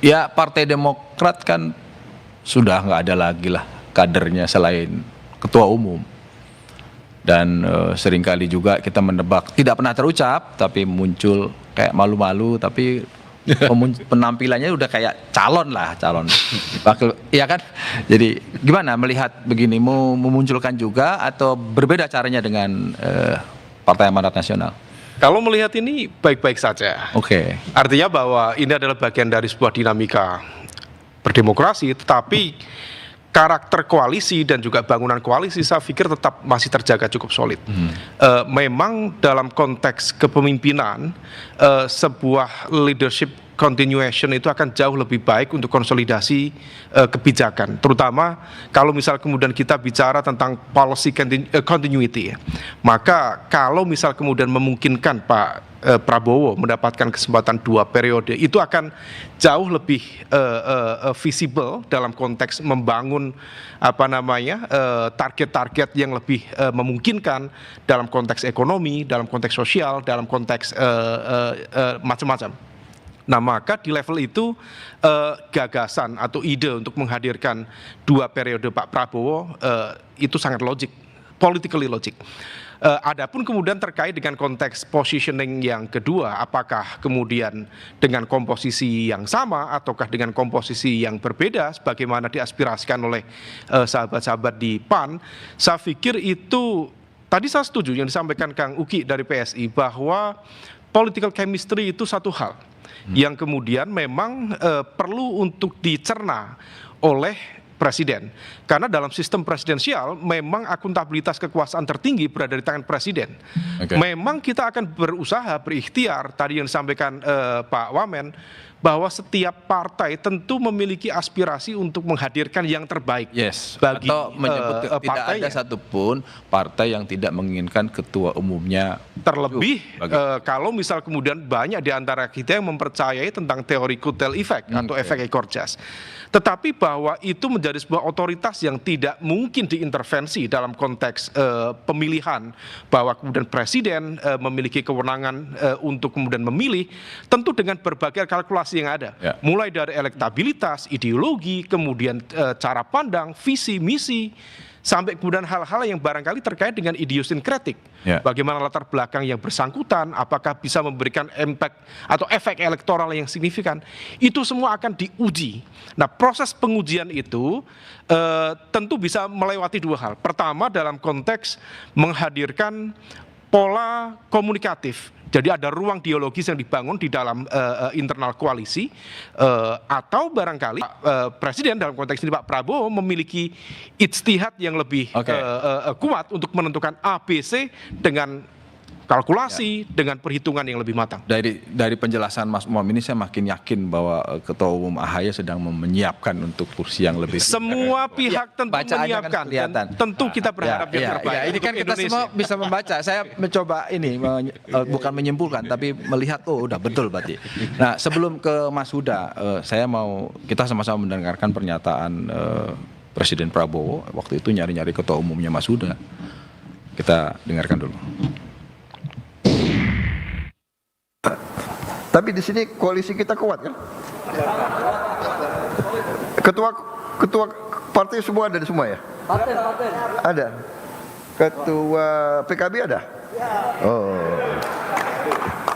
Ya Partai Demokrat kan sudah nggak ada lagi lah kadernya selain ketua umum. Dan seringkali juga kita menebak, tidak pernah terucap, tapi muncul kayak malu-malu, tapi penampilannya udah kayak calon wakil, ya kan? Jadi gimana melihat begini, mau memunculkan juga atau berbeda caranya dengan Partai Amanat Nasional? Kalau melihat ini baik-baik saja. Oke. Artinya bahwa ini adalah bagian dari sebuah dinamika berdemokrasi, tetapi karakter koalisi dan juga bangunan koalisi saya pikir tetap masih terjaga cukup solid. Memang dalam konteks kepemimpinan, sebuah leadership continuation itu akan jauh lebih baik untuk konsolidasi kebijakan, terutama kalau misal kemudian kita bicara tentang policy continuity. Maka kalau misal kemudian memungkinkan Pak Prabowo mendapatkan kesempatan 2 periode, itu akan jauh lebih visible dalam konteks membangun target-target yang lebih memungkinkan dalam konteks ekonomi, dalam konteks sosial, dalam konteks macam-macam. Nah, maka di level itu gagasan atau ide untuk menghadirkan 2 periode Pak Prabowo itu sangat logik, politically logik. Adapun kemudian terkait dengan konteks positioning yang kedua, apakah kemudian dengan komposisi yang sama ataukah dengan komposisi yang berbeda sebagaimana diaspirasikan oleh sahabat-sahabat di PAN, saya pikir itu tadi saya setuju yang disampaikan Kang Uki dari PSI bahwa political chemistry itu satu hal yang kemudian memang perlu untuk dicerna oleh Presiden. Karena dalam sistem presidensial memang akuntabilitas kekuasaan tertinggi berada di tangan Presiden. Okay. Memang kita akan berusaha, berikhtiar, tadi yang disampaikan Pak Wamen, bahwa setiap partai tentu memiliki aspirasi untuk menghadirkan yang terbaik bagi atau menyebut tidak ada satupun partai yang tidak menginginkan ketua umumnya. Terlebih kalau misal kemudian banyak di antara kita yang mempercayai tentang teori kutel effect atau efek ekor jas. Tetapi bahwa itu menjadi sebuah otoritas yang tidak mungkin diintervensi dalam konteks pemilihan, bahwa kemudian Presiden memiliki kewenangan untuk kemudian memilih, tentu dengan berbagai kalkulasi yang ada, mulai dari elektabilitas, ideologi, kemudian cara pandang, visi, misi, sampai kemudian hal-hal yang barangkali terkait dengan idiosinkratik. Bagaimana latar belakang yang bersangkutan, apakah bisa memberikan impact atau efek elektoral yang signifikan, itu semua akan diuji. Nah, proses pengujian itu tentu bisa melewati 2 hal. Pertama, dalam konteks menghadirkan pola komunikatif. Jadi ada ruang dialogis yang dibangun di dalam internal koalisi, atau barangkali Presiden dalam konteks ini Pak Prabowo memiliki ijtihad yang lebih kuat untuk menentukan ABC dengan kalkulasi, dengan perhitungan yang lebih matang. Dari penjelasan Mas Umam ini saya makin yakin bahwa Ketua Umum AHY sedang menyiapkan untuk kursi yang lebih. Semua pihak tentu menyiapkan. Kan tentu kita berharap yang terbaik. Ini kan kita semua bisa membaca. Saya mencoba ini bukan menyimpulkan, tapi melihat udah betul berarti. Nah, sebelum ke Mas Huda, kita sama-sama mendengarkan pernyataan Presiden Prabowo waktu itu nyari-nyari Ketua Umumnya Mas Huda. Kita dengarkan dulu. Tapi di sini koalisi kita kuat kan? Ketua partai semua ada di semua ya? Partai. Ada. Ketua PKB ada? Oh.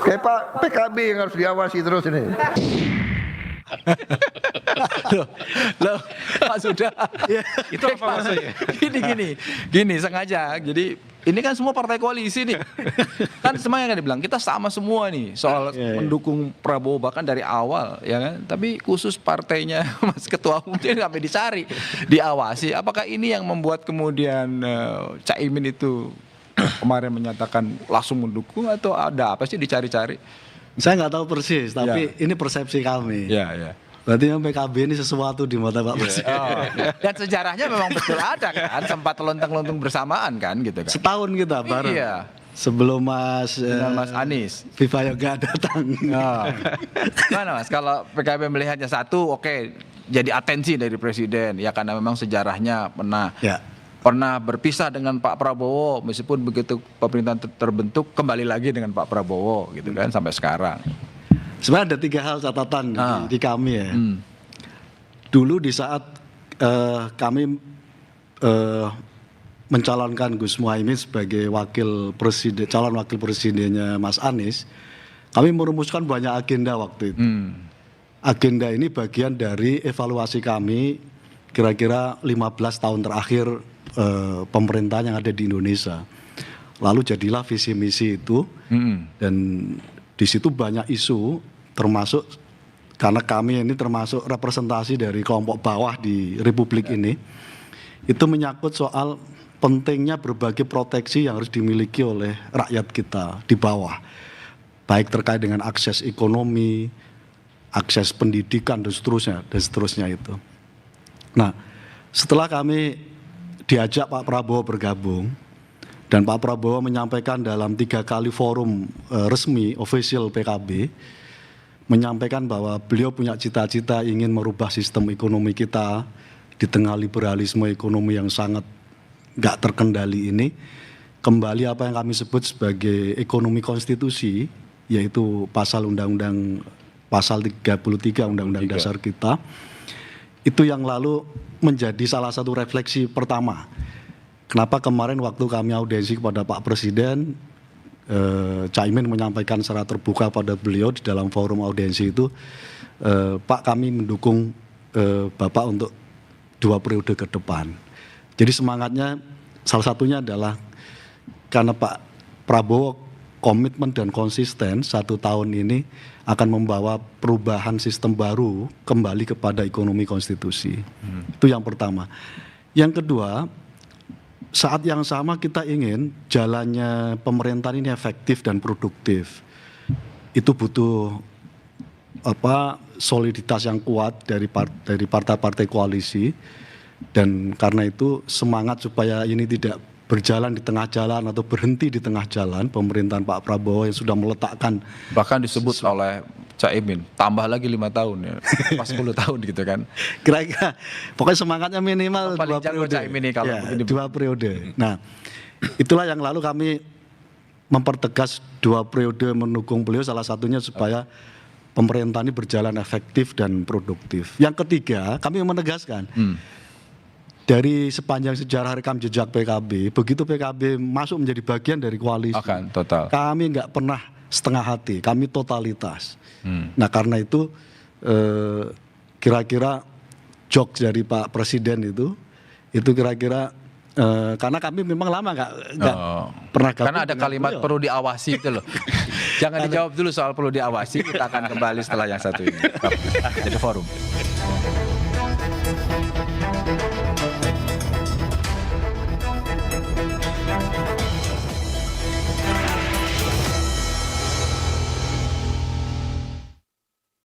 Kayak Pak PKB yang harus diawasi terus ini. Loh, Mas Huda. Itu apa maksudnya? Gini sengaja. Jadi ini kan semua partai koalisi nih. Kan semuanya kan dibilang kita sama semua nih soal mendukung Prabowo bahkan dari awal, ya kan? Tapi khusus partainya Mas Ketua Umum dia sampai dicari, diawasi. Apakah ini yang membuat kemudian Caimin itu kemarin menyatakan langsung mendukung atau ada apa sih dicari-cari? Saya nggak tahu persis, tapi ini persepsi kami. Berarti yang PKB ini sesuatu di mata Pak Presiden. Dan sejarahnya memang betul ada kan, sempat lontang-lontung bersamaan kan gitu kan. Setahun kita bareng. Sebelum Mas Anies Viva Yoga datang. Gimana Mas, kalau PKB melihatnya satu, jadi atensi dari Presiden, ya karena memang sejarahnya pernah berpisah dengan Pak Prabowo, meskipun begitu pemerintahan terbentuk kembali lagi dengan Pak Prabowo gitu kan sampai sekarang. Sebenarnya ada 3 hal catatan di kami ya. Dulu di saat kami mencalonkan Gus Muhaimin sebagai calon wakil presidennya Mas Anies, kami merumuskan banyak agenda waktu itu. Agenda ini bagian dari evaluasi kami kira-kira 15 tahun terakhir pemerintahan yang ada di Indonesia. Lalu jadilah visi misi itu, dan di situ banyak isu, termasuk karena kami ini termasuk representasi dari kelompok bawah di Republik ini, itu menyangkut soal pentingnya berbagai proteksi yang harus dimiliki oleh rakyat kita di bawah, baik terkait dengan akses ekonomi, akses pendidikan dan seterusnya itu. Nah, setelah kami diajak Pak Prabowo bergabung, dan Pak Prabowo menyampaikan dalam 3 kali forum resmi official PKB, menyampaikan bahwa beliau punya cita-cita ingin merubah sistem ekonomi kita di tengah liberalisme ekonomi yang sangat nggak terkendali ini, kembali apa yang kami sebut sebagai ekonomi konstitusi, yaitu pasal 33 Undang-Undang Dasar kita, itu yang lalu menjadi salah satu refleksi pertama. Kenapa kemarin waktu kami audiensi kepada Pak Presiden, Caimin menyampaikan secara terbuka pada beliau di dalam forum audiensi itu, Pak, kami mendukung Bapak untuk 2 periode ke depan. Jadi semangatnya salah satunya adalah karena Pak Prabowo komitmen dan konsisten 1 tahun ini akan membawa perubahan sistem baru kembali kepada ekonomi konstitusi. Itu yang pertama. Yang kedua, saat yang sama kita ingin jalannya pemerintahan ini efektif dan produktif. Itu butuh soliditas yang kuat dari partai-partai koalisi, dan karena itu semangat supaya ini tidak berjalan di tengah jalan atau berhenti di tengah jalan pemerintahan Pak Prabowo yang sudah meletakkan, bahkan disebut oleh Caimin tambah lagi 5 tahun ya, pas 10 tahun gitu kan. Kira-kira pokoknya semangatnya minimal 2 periode. Caimin nih kalau ya, 2 periode. Nah, itulah yang lalu kami mempertegas 2 periode mendukung beliau, salah satunya supaya pemerintahan ini berjalan efektif dan produktif. Yang ketiga, kami menegaskan dari sepanjang sejarah rekam jejak PKB, begitu PKB masuk menjadi bagian dari koalisi, total. Kami nggak pernah setengah hati, kami totalitas. Nah, karena itu kira-kira jokes dari Pak Presiden itu kira-kira karena kami memang lama nggak pernah gabung. Karena ada kalimat beliau. Perlu diawasi itu loh. Jangan dijawab dulu soal perlu diawasi, kita akan kembali setelah yang satu ini. Jadi forum.